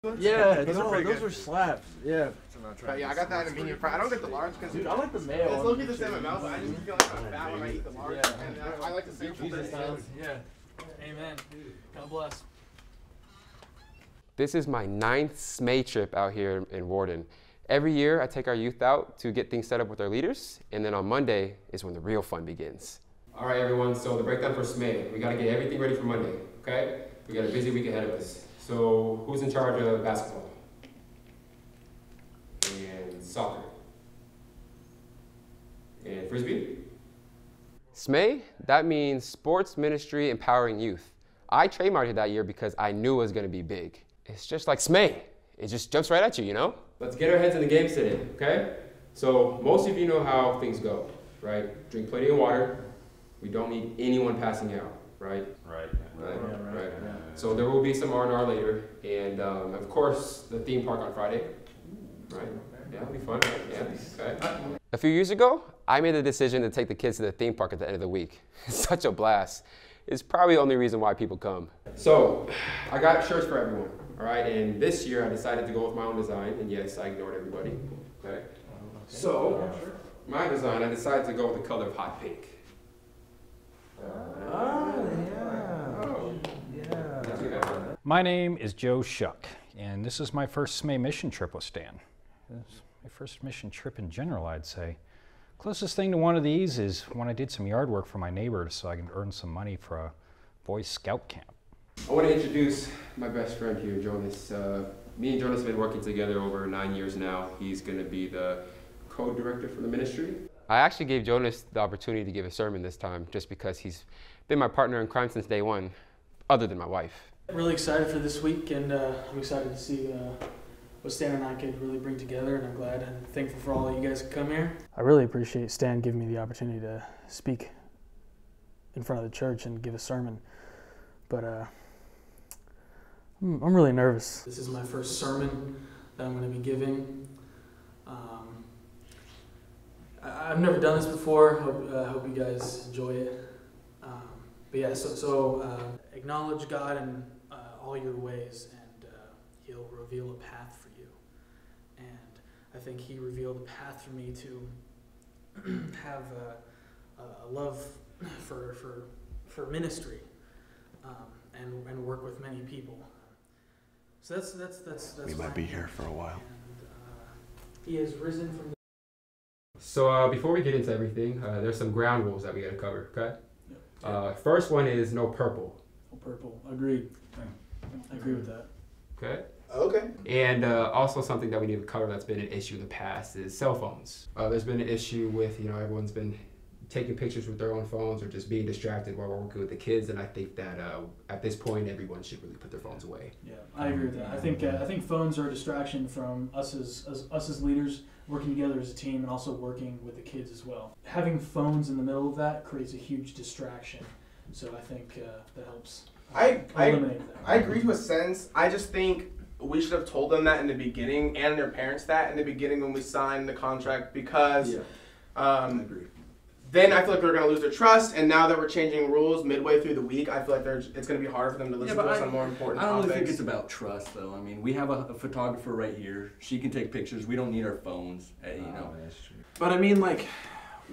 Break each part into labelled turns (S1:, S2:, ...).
S1: buns?
S2: Yeah,
S1: those
S2: were slaps. Yeah.
S3: Yeah, I got that in medium fry. I don't get the large because
S2: Dude, I like the mayo.
S3: it's literally the same amount, but I just feel like I'm fat when I eat the large.
S2: Yeah.
S3: And I like the same
S2: Jesus sounds.
S4: Yeah. Amen. God bless.
S5: This is my 9th SMEY trip out here in Warden. Every year I take our youth out to get things set up with our leaders, and then on Monday is when the real fun begins. All right, everyone, so the breakdown for SMEY. We gotta get everything ready for Monday, okay? We got a busy week ahead of us. So who's in charge of basketball? And soccer? And Frisbee? SMEY, that means Sports Ministry Empowering Youth. I trademarked it that year because I knew it was gonna be big. It's just like SMEY. It just jumps right at you, you know? Let's get our heads in the game today, okay? So most of you know how things go, right? Drink plenty of water. We don't need anyone passing out, right? Right. So there will be some R&R later, and of course, the theme park on Friday, right? Yeah, it'll be fun, right? Yeah, okay. A few years ago, I made the decision to take the kids to the theme park at the end of the week. It's such a blast. It's probably the only reason why people come. So, I got shirts for everyone, all right? And this year, I decided to go with my own design, and yes, I ignored everybody, okay? So, my design, I decided to go with the color of hot pink.
S6: My name is Joe Shuck, and this is my first SMEY mission trip with Stan. It's my first mission trip in general, I'd say. Closest thing to one of these is when I did some yard work for my neighbors so I could earn some money for a Boy Scout camp.
S5: I want to introduce my best friend here, Jonas. Me and Jonas have been working together over 9 years now. He's going to be the co-director for the ministry. I actually gave Jonas the opportunity to give a sermon this time just because he's been my partner in crime since day one, other than my wife.
S4: Really excited for this week, and I'm excited to see what Stan and I could really bring together, and I'm glad and thankful for all of you guys who come here. I really appreciate Stan giving me the opportunity to speak in front of the church and give a sermon, but I'm really nervous. This is my first sermon that I'm going to be giving. I've never done this before. Hope you guys enjoy it. But yeah, so acknowledge God in all your ways, and He'll reveal a path for you. And I think He revealed a path for me to have a love for ministry and work with many people. So that's.
S1: We might be here for a while.
S4: And, He has risen from the.
S5: So before we get into everything, there's some ground rules that we got to cover, okay? Yep. First one is no purple.
S4: No purple. Agreed. I agree with that.
S5: Okay.
S3: Okay.
S5: And also something that we need to cover that's been an issue in the past is cell phones. There's been an issue with, everyone's been taking pictures with their own phones or just being distracted while we're working with the kids, and I think that at this point everyone should really put their phones away.
S4: Yeah, I agree with that. I think phones are a distraction from us as leaders working together as a team, and also working with the kids as well. Having phones in the middle of that creates a huge distraction, so I think that helps eliminate that.
S3: I agree to a sense. I just think we should have told them that in the beginning, and their parents that in the beginning when we signed the contract, because
S1: I agree.
S3: Then I feel like they're going to lose their trust, and now that we're changing rules midway through the week, I feel like it's going to be hard for them to listen to us on more important topics.
S2: I don't really think it's about trust, though. I mean, we have a photographer right here. She can take pictures. We don't need our phones,
S1: That's true.
S7: But I mean, like,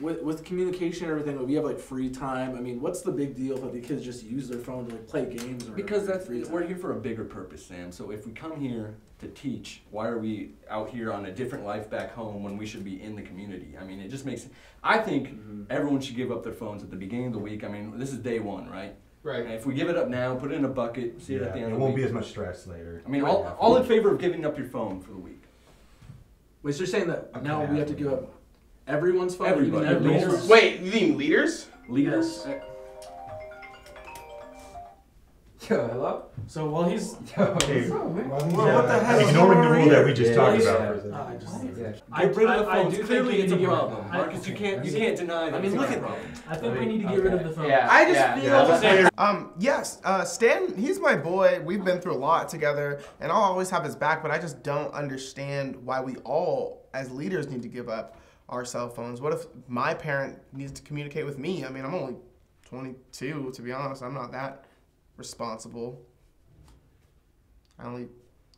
S7: with communication and everything, we have like free time. I mean, what's the big deal if the kids just use their phone to like play games? Or
S2: because
S7: free time?
S2: We're here for a bigger purpose, Sam. So if we come here to teach, why are we out here on a different life back home when we should be in the community? I mean, it just makes. I think everyone should give up their phones at the beginning of the week. I mean, this is day one, right?
S5: Right.
S2: And if we give it up now, put it in a bucket, see it at the end of the week.
S1: It won't be as much stress later.
S2: I mean, all in favor of giving up your phone for the week.
S7: Wait, so you're saying that now we have to give up everyone's phone?
S2: Everybody.
S7: Even leaders?
S3: Wait, you mean leaders?
S2: Leaders?
S4: Yes.
S5: Yo, hello?
S4: So while he's
S1: Okay.
S7: what the heck?
S1: Ignoring the rule that we just talked about.
S2: Get rid of the
S4: I
S2: phones.
S4: do
S2: Clearly,
S4: think
S2: it's a
S4: we need to
S2: problem.
S4: give-
S2: Marcus, you can't deny that.
S7: I mean,
S2: it's
S7: look
S2: a
S7: at
S2: problem.
S4: I think we need to get rid of the phone.
S5: Yeah.
S3: I just feel Stan, he's my boy. We've been through a lot together, and I'll always have his back, but I just don't understand why we all, as leaders, need to give up our cell phones. What if my parent needs to communicate with me? I mean, I'm only 22, to be honest. I'm not that responsible. I only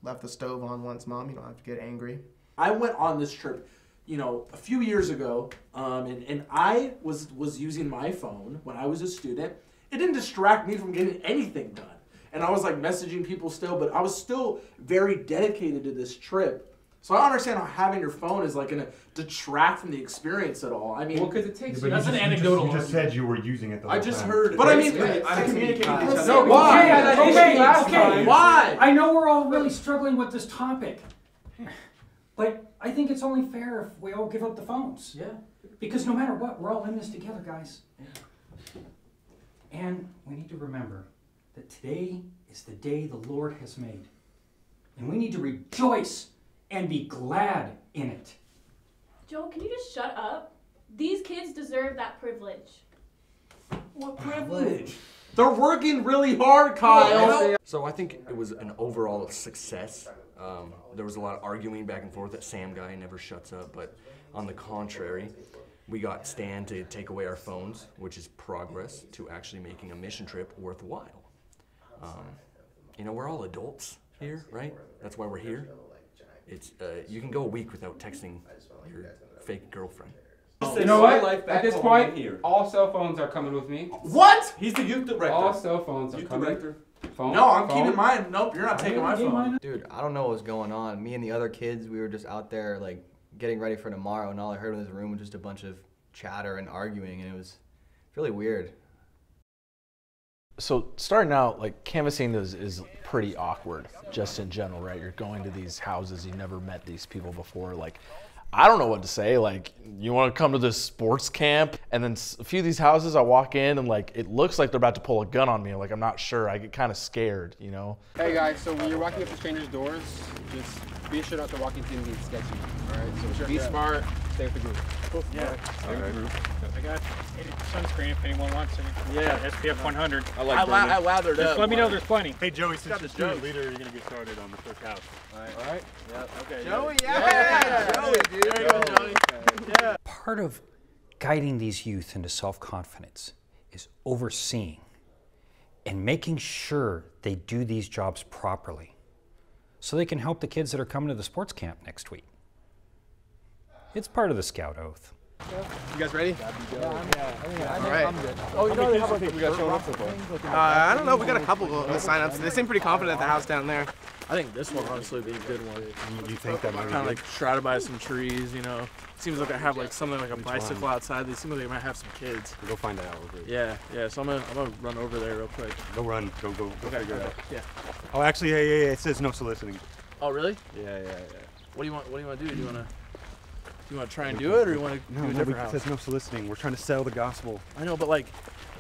S3: left the stove on once, Mom. You don't have to get angry.
S7: I went on this trip, you know, a few years ago, and I was using my phone when I was a student. It didn't distract me from getting anything done. And I was like messaging people still, but I was still very dedicated to this trip. So I don't understand how having your phone is like going to detract from the experience at all. I mean,
S5: Well, because it takes
S1: But
S5: you.
S1: you
S4: That's an
S1: just-
S4: anecdotal
S1: You just said you were using it the whole
S2: I just
S1: time.
S2: heard.
S7: But I mean,
S2: I'm communicating with each other.
S5: No,
S7: why?
S5: we had that issue last time.
S7: Why?
S6: I know we're all really struggling with this topic, but I think it's only fair if we all give up the phones.
S7: Yeah.
S6: Because no matter what, we're all in this together, guys. And we need to remember that today is the day the Lord has made. And we need to rejoice and be glad in it.
S8: Joel, can you just shut up? These kids deserve that privilege.
S2: What privilege?
S7: They're working really hard, Kyle.
S2: So I think it was an overall success. There was a lot of arguing back and forth. That Sam guy never shuts up, but on the contrary, we got Stan to take away our phones, which is progress to actually making a mission trip worthwhile. You know, we're all adults here, right? That's why we're here. It's you can go a week without texting your fake girlfriend.
S5: You know what? At this point, all cell phones are coming with me.
S7: What?
S2: He's the youth director.
S5: All cell phones are
S2: Youth
S5: coming.
S2: director.
S5: Phone,
S7: No, I'm
S5: phone.
S7: keeping mine. Nope, you're not taking my phone.
S9: Dude, I don't know what was going on. Me and the other kids, we were just out there like getting ready for tomorrow, and all I heard in this room was just a bunch of chatter and arguing, and it was really weird.
S10: So starting out, like canvassing is pretty awkward, just in general, right? You're going to these houses, you never met these people before. Like, I don't know what to say. Like, you want to come to this sports camp, and then a few of these houses, I walk in and like it looks like they're about to pull a gun on me. Like I'm not sure. I get kind of scared, you know.
S5: Hey guys, so when you're walking up to strangers' doors, just be sure not to walk into anything sketchy. All right, so be smart, stay with the group.
S11: Cool. Yeah.
S5: All right.
S11: I got sunscreen if anyone wants any.
S7: Yeah.
S11: SPF 100.
S7: I lathered
S11: Just
S7: up.
S11: let me know there's plenty.
S1: Hey Joey, since you're student leader, you're gonna get started on the first house.
S5: All right.
S11: Yeah. Okay.
S3: Joey, yeah. Joey, dude.
S7: There you go, Joey. Yeah.
S6: Part of guiding these youth into self-confidence is overseeing and making sure they do these jobs properly so they can help the kids that are coming to the sports camp next week. It's part of the Scout Oath.
S3: You guys ready?
S12: Yeah,
S3: All right.
S12: Oh, you know, they have like we got showing up so far.
S3: I don't know. We got a couple of signups. They seem pretty confident at the house down there.
S7: I think this one honestly would be a good one.
S1: You think that might be
S7: Kind of
S1: good?
S7: like shrouded by some trees, you know. Seems like I have like something like a bicycle outside. They seem like they might have some kids.
S1: Go find out.
S7: Yeah. So I'm gonna run over there real quick.
S1: Go run. Go.
S7: Okay,
S1: Go.
S7: Yeah.
S1: Oh, actually, hey, it says no soliciting.
S7: Oh, really?
S1: Yeah.
S7: What do you want to do? Do you want to try and do it, or you want to do a different
S1: It
S7: house?
S1: says no soliciting. We're trying to sell the gospel.
S7: I know, but like,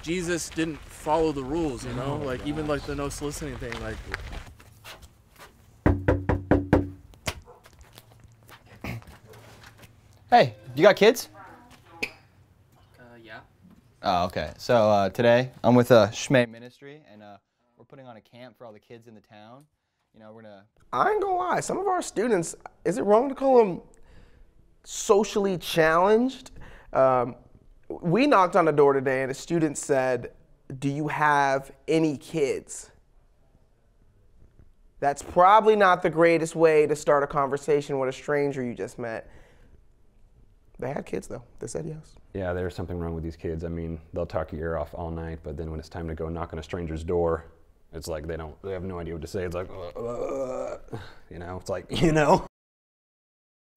S7: Jesus didn't follow the rules, you know. Like even like the no soliciting thing, like.
S9: Hey, you got kids?
S12: Yeah.
S9: Oh, okay. So today I'm with SMEY Ministry, and we're putting on a camp for all the kids in the town. You know, we're gonna.
S3: I ain't gonna lie. Some of our students, is it wrong to call them socially challenged? We knocked on the door today, and a student said, "Do you have any kids?" That's probably not the greatest way to start a conversation with a stranger you just met. They had kids though. They said yes.
S13: Yeah, there's something wrong with these kids. I mean, they'll talk your ear off all night, but then when it's time to go knock on a stranger's door, it's like they have no idea what to say. It's like, you know, it's like, you know.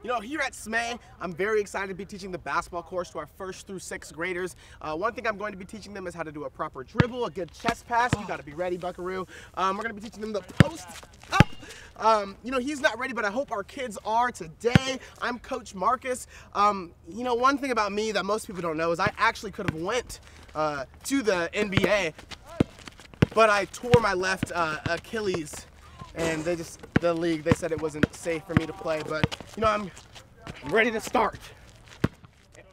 S3: You know, here at SMEY, I'm very excited to be teaching the basketball course to our 1st through 6th graders. One thing I'm going to be teaching them is how to do a proper dribble, a good chest pass. You got to be ready, buckaroo. We're going to be teaching them the post up. You know, he's not ready, but I hope our kids are today. I'm Coach Marques. You know, one thing about me that most people don't know is I actually could have went to the NBA, but I tore my left Achilles. And the league, they said it wasn't safe for me to play, but you know, I'm ready to start.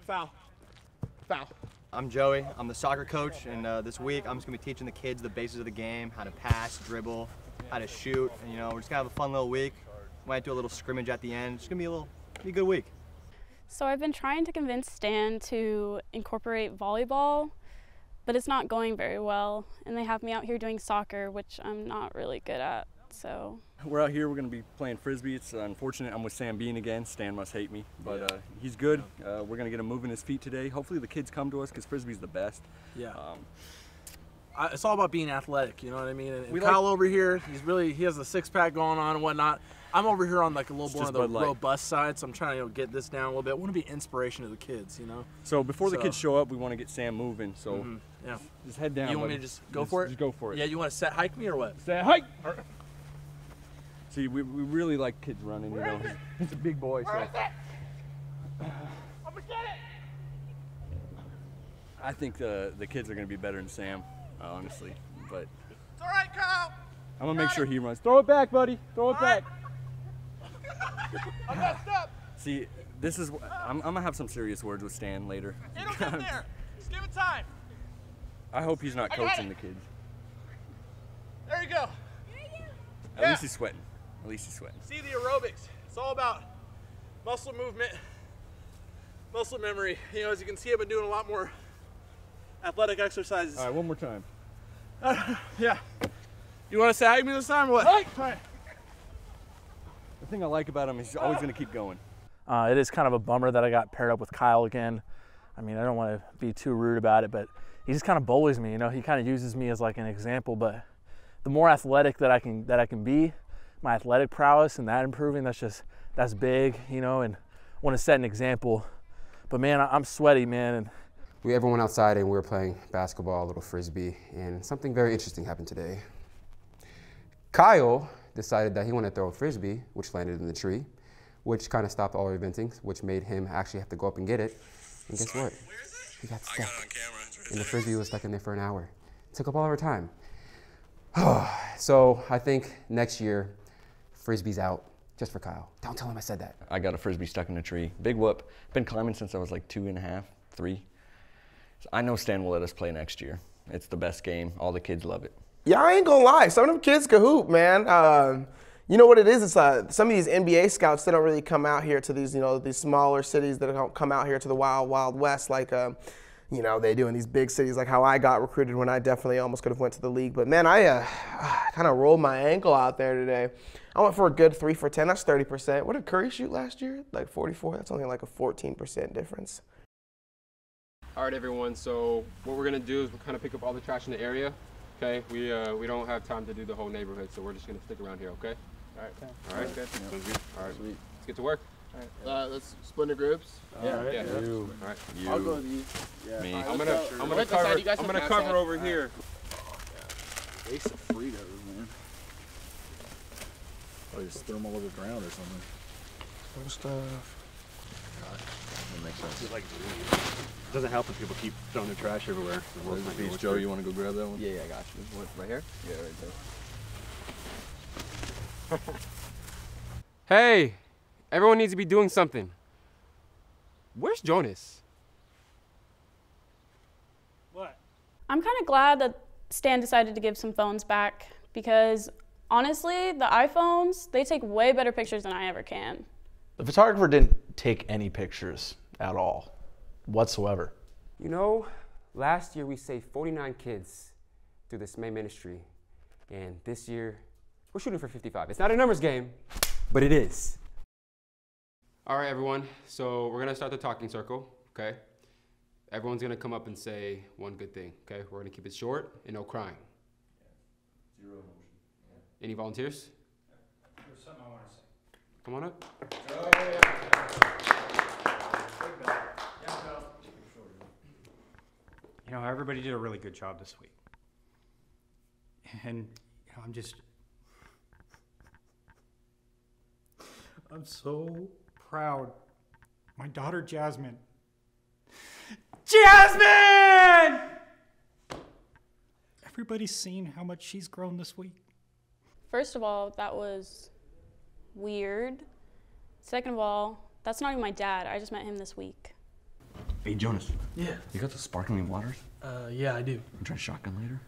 S3: Foul.
S9: I'm Joey. I'm the soccer coach, and this week I'm just gonna be teaching the kids the basics of the game: how to pass, dribble, how to shoot. And, you know, we're just gonna have a fun little week. Might do a little scrimmage at the end. It's gonna be a good week.
S14: So I've been trying to convince Stan to incorporate volleyball, but it's not going very well. And they have me out here doing soccer, which I'm not really good at. So
S2: We're out here, we're going to be playing Frisbee. It's unfortunate I'm with Sam Biehn again. Stan must hate me, but he's good. We're going to get him moving his feet today. Hopefully the kids come to us because Frisbee's the best.
S7: Yeah. It's all about being athletic, you know what I mean? And Kyle over here, he has a six-pack going on and whatnot. I'm over here on like a little more on the robust side, so I'm trying to get this down a little bit. I want to be inspiration to the kids, you know?
S2: So before the kids show up, we want to get Sam moving, so
S7: yeah.
S2: Just head down.
S7: You want me to just go for it?
S2: Just go for it.
S7: Yeah, you want to set hike me or what?
S2: Set hike! See, we really like kids running, you know. He's a big boy, so.
S7: I'm gonna get it!
S2: I think the kids are going to be better than Sam, honestly, but.
S7: It's all right, Kyle!
S2: I'm going to make sure he runs. Throw it back, buddy. Throw it back.
S7: I messed up!
S2: See, this is, I'm going to have some serious words with Stan later.
S7: It'll get there. Just give it time.
S2: I hope he's not coaching the kids.
S7: There you go.
S2: At least he's sweating. At least he's sweating.
S7: See the aerobics. It's all about muscle movement, muscle memory. You know, as you can see, I've been doing a lot more athletic exercises.
S2: All right, one more time.
S7: Yeah. You want to sag me this time or what?
S2: The thing I like about him is he's always going to keep going.
S7: It is kind of a bummer that I got paired up with Kyle again. I mean, I don't want to be too rude about it, but he just kind of bullies me. You know, he kind of uses me as like an example. But the more athletic that I can be, my athletic prowess and that improving, that's big. You know, and I want to set an example. But man, I'm sweaty, man. And
S5: everyone went outside and we were playing basketball, a little Frisbee, and something very interesting happened today. Kyle decided that he wanted to throw a Frisbee, which landed in the tree, which kind of stopped all our eventing, which made him actually have to go up and get it. And guess what? He got stuck. And the Frisbee was stuck in there for an hour. It took up all of our time. So I think next year, Frisbee's out, just for Kyle. Don't tell him I said that.
S2: I got a Frisbee stuck in a tree. Big whoop. Been climbing since I was like 2.5, 3. So I know Stan will let us play next year. It's the best game. All the kids love it.
S3: Yeah, I ain't gonna lie. Some of them kids can hoop, man. You know what it is? It's some of these NBA scouts, they don't really come out here to these, these smaller cities that don't come out here to the wild, wild west like, they do in these big cities, like how I got recruited when I definitely almost could have went to the league. But man, I kind of rolled my ankle out there today. I went for a good 3 for 10. That's 30%. What did Curry shoot last year? Like 44. That's only like a 14% difference.
S5: All right, everyone. So what we're gonna do is we'll kind of pick up all the trash in the area. Okay, we don't have time to do the whole neighborhood, so we're just gonna stick around here. Okay. All right. Okay. All right. Okay. Sounds good. All right. Let's get to work.
S12: All right. Let's split into groups.
S5: Yeah. All right.
S12: Yeah.
S5: You. All right. You.
S12: I'll go with you. Yeah.
S2: Me.
S5: I'm gonna cover over here.
S12: Yeah. Ace of Fritos, man.
S10: Oh, just throw them all over the ground or something.
S3: Some stuff.
S10: That makes sense.
S1: It doesn't help if people keep throwing their trash everywhere.
S2: There's the piece. Joe, you want to go grab that one?
S5: Yeah, I got you. What, right here? Yeah, right there. Hey, everyone needs to be doing something. Where's Jonas?
S11: What?
S14: I'm kind of glad that Stan decided to give some phones back because honestly, the iPhones, they take way better pictures than I ever can.
S10: The photographer didn't take any pictures at all, whatsoever.
S5: You know, last year we saved 49 kids through the SMEY ministry, and this year we're shooting for 55. It's not a numbers game, but it is. All right, everyone, so we're gonna start the talking circle, okay? Everyone's gonna come up and say one good thing, okay? We're gonna keep it short and no crying.
S2: Zero emotion.
S5: Yeah. Any volunteers?
S6: There's something I want to say.
S5: Come on up.
S6: You know, everybody did a really good job this week. And I'm so proud. My daughter, Jasmine. Jasmine! Everybody's seen how much she's grown this week.
S14: First of all, that was weird. Second of all, that's not even my dad. I just met him this week.
S2: Hey, Jonas.
S7: Yeah.
S2: You got the sparkling waters?
S7: Yeah, I do.
S2: You try shotgun later?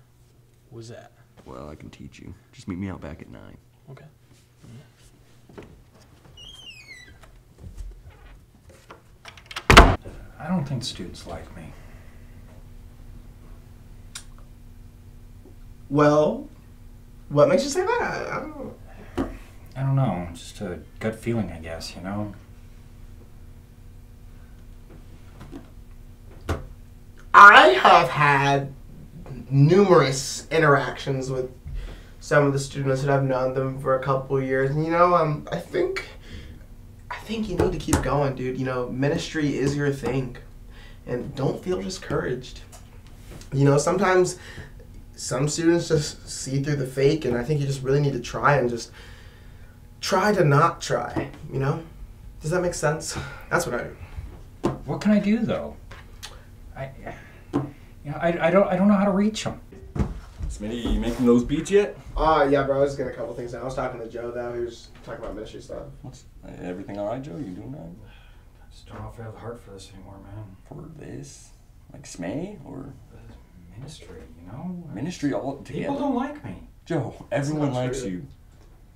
S7: What's that?
S2: Well, I can teach you. Just meet me out back at 9.
S7: Okay.
S6: I don't think students like me.
S3: Well, what makes you say that? I don't know.
S6: I don't know, just a gut feeling, I guess, you know?
S3: I have had numerous interactions with some of the students that I've known them for a couple of years, and I think you need to keep going, dude. Ministry is your thing, and don't feel discouraged. Sometimes some students just see through the fake, and I think you just really need to try and just try to not try. Does that make sense? That's what I do.
S6: What can I do though? I don't know how to reach them.
S2: Smitty, you making those beats yet?
S3: Yeah, bro. I was just getting a couple things down. I was talking to Joe though. He was talking about ministry stuff.
S2: Everything all right, Joe? You doing all right?
S6: I just don't know if I have the heart for this anymore, man.
S2: For this? Like SMEY or
S6: ministry?
S2: Ministry all together.
S6: People don't like me.
S2: Joe, everyone likes you.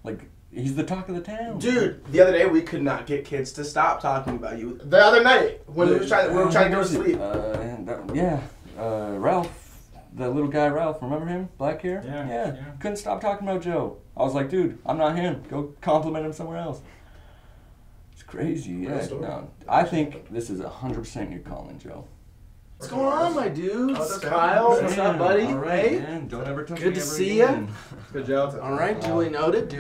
S2: Like, he's the talk of the town.
S3: Dude, the other day we could not get kids to stop talking about you. The other night when we were trying to go to sleep.
S2: Ralph. The little guy Ralph, remember him? Black hair? Yeah. Couldn't stop talking about Joe. I was like, dude, I'm not him. Go compliment him somewhere else. It's crazy, yeah. No, I think this is 100% your calling, Joe.
S7: What's going on, my dude?
S3: Oh,
S7: Kyle, what's up, buddy?
S2: All right, man. Don't ever touch me
S7: Good to
S2: ever
S7: see
S2: again.
S7: ya.
S3: Good job.
S7: All right, duly noted.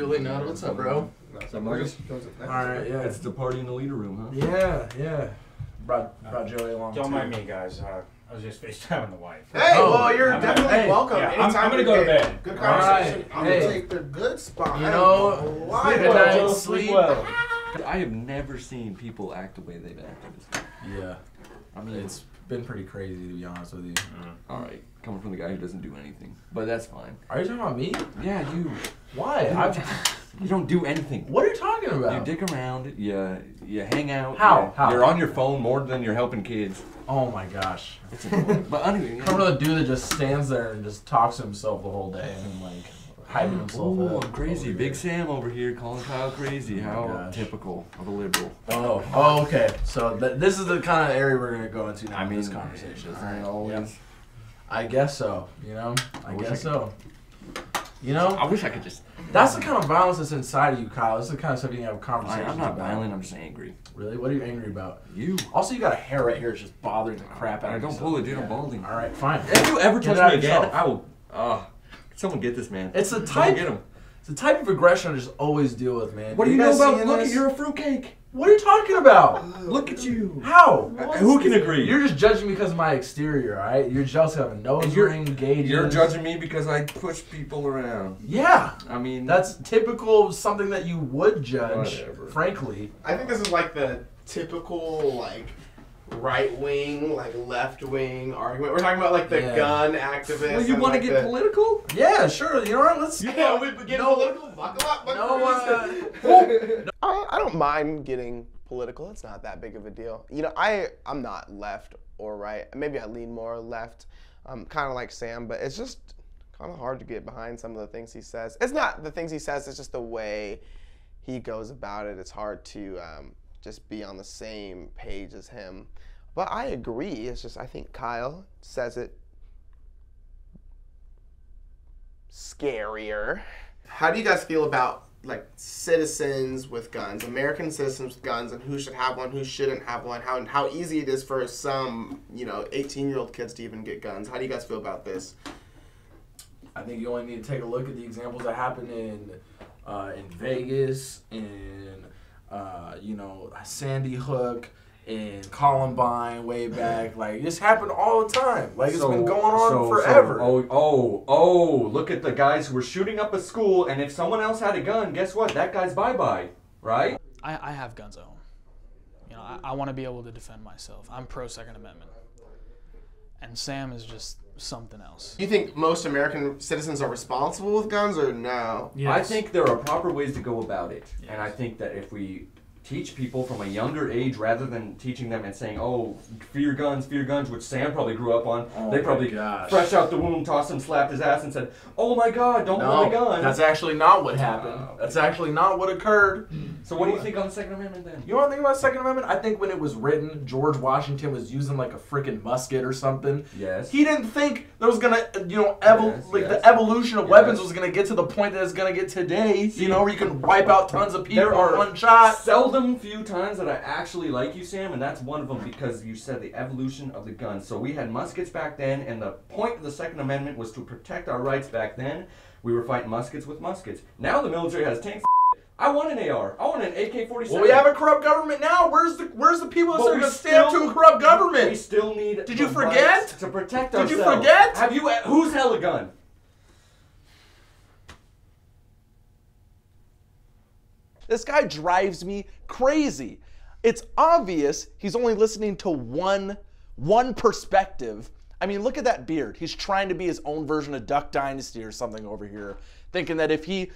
S7: What's up, bro?
S2: What's up, Marques?
S7: All right, yeah.
S2: It's the party in the leader room, huh?
S7: Yeah. Brought Joey along.
S6: Don't mind me, guys. I was just FaceTiming the wife.
S3: Hey, well, you're definitely welcome.
S6: Yeah,
S3: Anytime
S6: I'm going to go to bed.
S3: Good conversation.
S7: Right.
S3: I'm going to take the good spot.
S7: Good night, sleep well.
S2: I have never seen people act the way they've acted.
S7: Yeah. I mean, it's been pretty crazy, to be honest with you.
S2: All right, coming from the guy who doesn't do anything. But that's fine.
S7: Are you talking about me?
S2: Yeah, you.
S7: Why?
S2: You don't do anything.
S7: What are you talking about?
S2: You dick around, you hang out.
S7: How?
S2: You're on your phone more than you're helping kids.
S7: Oh my gosh.
S2: It's annoying. But anyway,
S7: I'm the dude that just stands there and just talks to himself the whole day and like hyping himself up.
S2: I'm crazy. Big Sam over here calling Kyle crazy. How typical of a liberal.
S7: Oh, okay. So this is the kind of area we're gonna go into now. This conversation.
S2: Isn't it always?
S7: I guess so. I guess so.
S2: I wish I could just.
S7: That's the kind of violence that's inside of you, Kyle. This is the kind of stuff you can have conversations
S2: I'm not
S7: about.
S2: violent. I'm just angry.
S7: Really? What are you angry about?
S2: You.
S7: Also, you got a hair right here that's just bothering the crap out of you.
S2: Don't pull it, dude. I'm balding.
S7: All right, fine.
S2: If you ever
S7: Get
S2: touch
S7: it out
S2: me again,
S7: yourself.
S2: I will. Someone get this man.
S7: It's the type.
S2: Get him.
S7: It's the type of aggression I just always deal with, man.
S2: What do you know
S7: guys
S2: about?
S7: seeing
S2: Look,
S7: this?
S2: you're a fruitcake.
S7: What are you talking about?
S2: Look at you.
S7: How?
S2: Who can agree?
S7: You're just judging me because of my exterior, all right? You're jealous of a nose ring, gauges.
S2: You're judging me because I push people around.
S7: Yeah.
S2: I mean,
S7: that's typical of something that you would judge,
S2: Whatever.
S7: frankly.
S3: I think this is like the typical, right wing, left wing argument. We're talking about the gun activists.
S2: Well, you want to get political?
S7: Yeah, sure. You know what? Let's.
S3: We get political. Buckle up. I don't mind getting political. It's not that big of a deal. I'm not left or right. Maybe I lean more left. I'm kind of like Sam, but it's just kind of hard to get behind some of the things he says. It's not the things he says. It's just the way he goes about it. It's hard to just be on the same page as him. But I agree. It's just I think Kyle says it scarier. How do you guys feel about citizens with guns, American citizens with guns, and who should have one, who shouldn't have one, how easy it is for some 18-year-old kids to even get guns? How do you guys feel about this?
S7: I think you only need to take a look at the examples that happened in Vegas, in Sandy Hook, in Columbine way back. This happened all the time. It's been going on forever.
S2: Look at the guys who were shooting up a school, and if someone else had a gun, guess what? That guy's bye-bye, right?
S4: I have guns at home. I want to be able to defend myself. I'm pro Second Amendment. And Sam is just something else.
S3: Do you think most American citizens are responsible with guns or no?
S2: Yes. I think there are proper ways to go about it. Yes. And I think that if we teach people from a younger age rather than teaching them and saying, oh, fear guns, which Sam probably grew up on.
S7: Oh
S2: they probably, fresh out the womb, tossed him, slapped his ass, and said, oh my God, don't pull a gun.
S7: That's actually not what happened. That's actually not what occurred.
S2: So what do you think on the Second Amendment then?
S7: You want to think about the Second Amendment? I think when it was written, George Washington was using like a freaking musket or something.
S2: Yes.
S7: He didn't think there was gonna, the evolution of weapons was gonna get to the point that it's gonna get today. You know, where you can wipe out tons of people in one shot.
S2: Seldom few times that I actually like you, Sam, and that's one of them because you said the evolution of the gun. So we had muskets back then, and the point of the Second Amendment was to protect our rights back then. We were fighting muskets with muskets. Now the military has tanks. I want an AR. I want an AK-47.
S7: Well, we have a corrupt government now. Where's the people that are going to stand up to a corrupt government?
S2: We still need.
S7: Did you forget?
S2: To protect
S7: ourselves. Did you forget?
S2: Who's held a gun?
S10: This guy drives me crazy. It's obvious he's only listening to one perspective. I mean, look at that beard. He's trying to be his own version of Duck Dynasty or something over here, thinking that if he,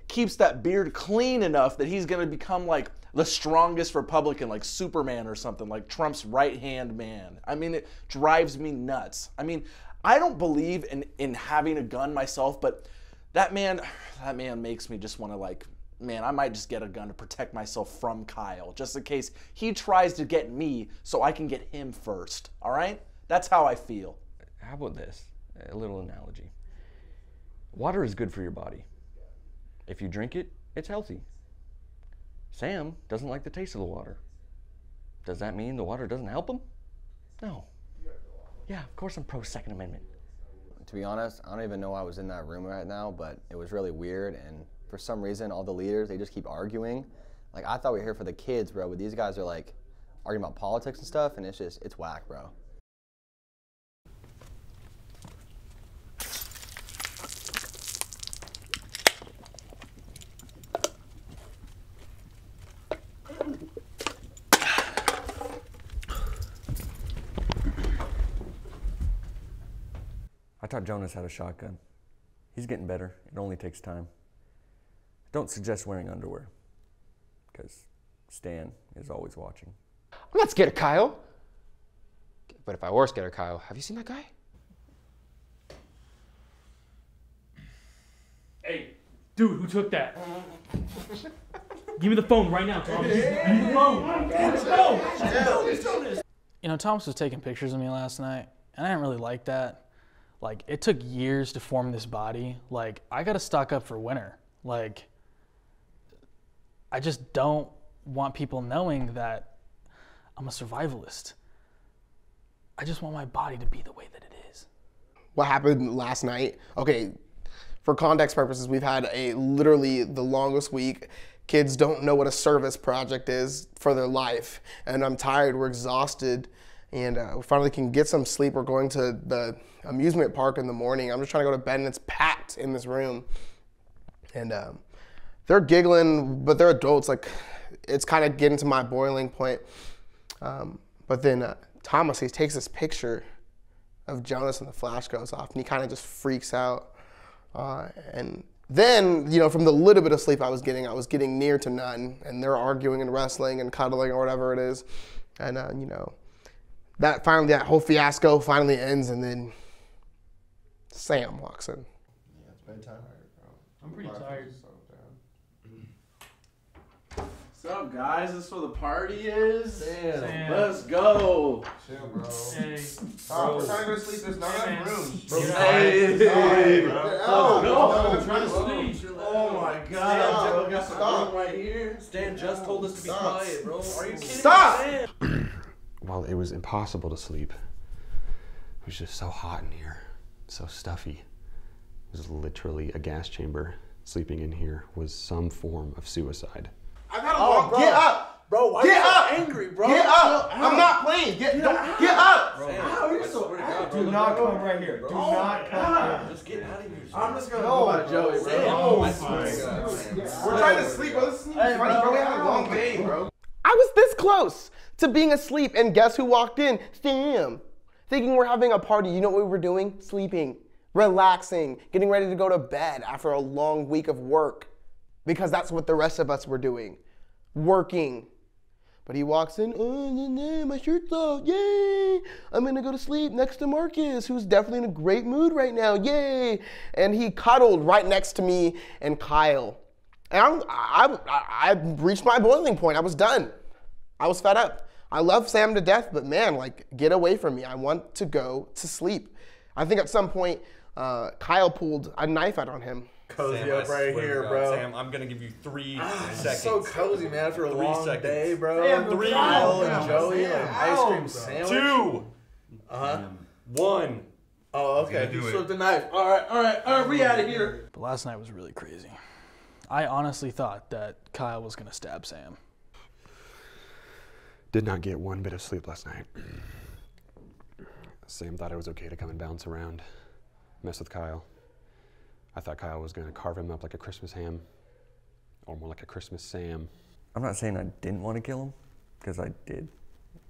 S10: keeps that beard clean enough that he's going to become like the strongest Republican, like Superman or something, like Trump's right-hand man. I mean, it drives me nuts. I mean, I don't believe in having a gun myself, but that man makes me just want to man, I might just get a gun to protect myself from Kyle, just in case he tries to get me so I can get him first, all right? That's how I feel.
S2: How about this? A little analogy. Water is good for your body. If you drink it, it's healthy. Sam doesn't like the taste of the water. Does that mean the water doesn't help him? No. Yeah, of course I'm pro Second Amendment.
S9: To be honest, I don't even know I was in that room right now, but it was really weird, and for some reason, all the leaders, they just keep arguing. Like, I thought we were here for the kids, bro, but these guys are, like, arguing about politics and stuff, and it's whack, bro.
S2: I taught Jonas how to shotgun. He's getting better. It only takes time. Don't suggest wearing underwear, because Stan is always watching.
S5: I'm not scared of Kyle. But if I were scared of Kyle, have you seen that guy?
S11: Hey, dude, who took that? Give me the phone right now, Thomas. Give me the phone.
S4: Thomas was taking pictures of me last night, and I didn't really like that. Like, it took years to form this body. Like, I gotta stock up for winter. Like, I just don't want people knowing that I'm a survivalist. I just want my body to be the way that it is.
S3: What happened last night? Okay, for context purposes, we've had literally the longest week. Kids don't know what a service project is for their life. And I'm tired, we're exhausted. And we finally can get some sleep. We're going to the amusement park in the morning. I'm just trying to go to bed and it's packed in this room. And they're giggling, but they're adults. Like, it's kind of getting to my boiling point. But then Thomas, he takes this picture of Jonas and the flash goes off and he kind of just freaks out. And then, from the little bit of sleep I was getting near to none, and they're arguing and wrestling and cuddling or whatever it is. And, that whole fiasco finally ends, and then Sam walks in.
S12: Yeah, it's bedtime, bro.
S11: I'm pretty tired.
S7: What's up, guys? This is what the party is?
S11: Sam.
S7: Let's go.
S12: Chill, bro.
S11: Hey.
S3: Oh, we're trying to go to sleep. There's not enough rooms.
S7: Hey.
S11: I'm trying to sleep.
S7: Oh my God. We got some room right here.
S2: Stan just told us to be quiet, bro. Are you kidding?
S3: Stop!
S13: Well, it was impossible to sleep. It was just so hot in here, so stuffy. It was literally a gas chamber. Sleeping in here was some form of suicide.
S3: I've had a long. Get up,
S7: bro. Why
S3: get
S7: are you
S3: up,
S7: so angry, bro?
S3: Get up. I'm not playing. Get up.
S2: Bro,
S7: How are you so angry?
S1: Do not come right here. Do not come here.
S2: Just get out of here.
S7: I'm just gonna go by Joey, bro.
S2: Oh my God.
S3: We're trying to sleep, bro. This is funny, bro. We had a long day, bro.
S15: I was this close to being asleep, and guess who walked in? Sam. Thinking we're having a party. You know what we were doing? Sleeping, relaxing, getting ready to go to bed after a long week of work. Because that's what the rest of us were doing. working. But he walks in, oh, my shirt's off, yay! I'm gonna go to sleep next to Marques, who's definitely in a great mood right now, yay! And he cuddled right next to me and Kyle. And I reached my boiling point. I was done. I was fed up. I love Sam to death, but man, like, get away from me. I want to go to sleep. I think at some point, Kyle pulled a knife out on him.
S12: Cozy
S2: Sam,
S12: up right here, bro.
S2: Sam, I'm gonna give you 3 seconds.
S12: So cozy, man, after a
S2: 3
S12: long
S2: seconds.
S12: day, bro.
S2: Sam,
S12: 3,
S2: Kyle
S12: and Joey, like ice cream sandwich.
S2: 2. 1.
S12: Oh, okay.
S7: You slipped the knife. All right, we out of here.
S4: But last night was really crazy. I honestly thought that Kyle was gonna stab Sam.
S13: Did not get one bit of sleep last night. Sam thought it was okay to come and bounce around, mess with Kyle. I thought Kyle was gonna carve him up like a Christmas ham, or more like a Christmas Sam.
S16: I'm not saying I didn't want to kill him, because I did,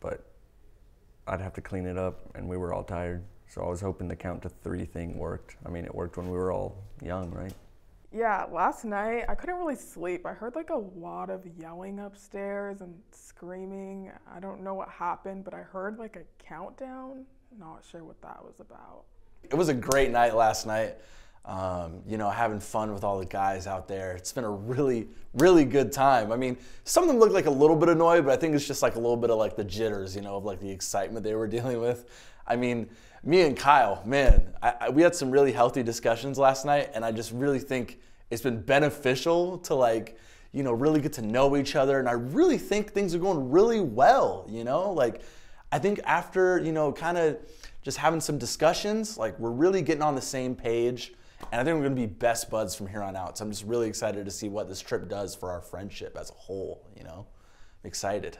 S16: but I'd have to clean it up, and we were all tired. So I was hoping the count to 3 thing worked. I mean, it worked when we were all young, right?
S17: Yeah, last night I couldn't really sleep. I heard like a lot of yelling upstairs and screaming. I don't know what happened, but I heard like a countdown. Not sure what that was about.
S10: It was a great night last night. You know, having fun with all the guys out there. It's been a really, really good time. I mean, some of them look like a little bit annoyed, but I think it's just like a little bit of like the jitters, you know, of like the excitement they were dealing with. I mean, me and Kyle, man, we had some really healthy discussions last night, and I just really think it's been beneficial to like, you know, really get to know each other, and I really think things are going really well, you know? Like, I think after, you know, kind of just having some discussions, like we're really getting on the same page. And I think we're going to be best buds from here on out. So I'm just really excited to see what this trip does for our friendship as a whole, you know? I'm excited.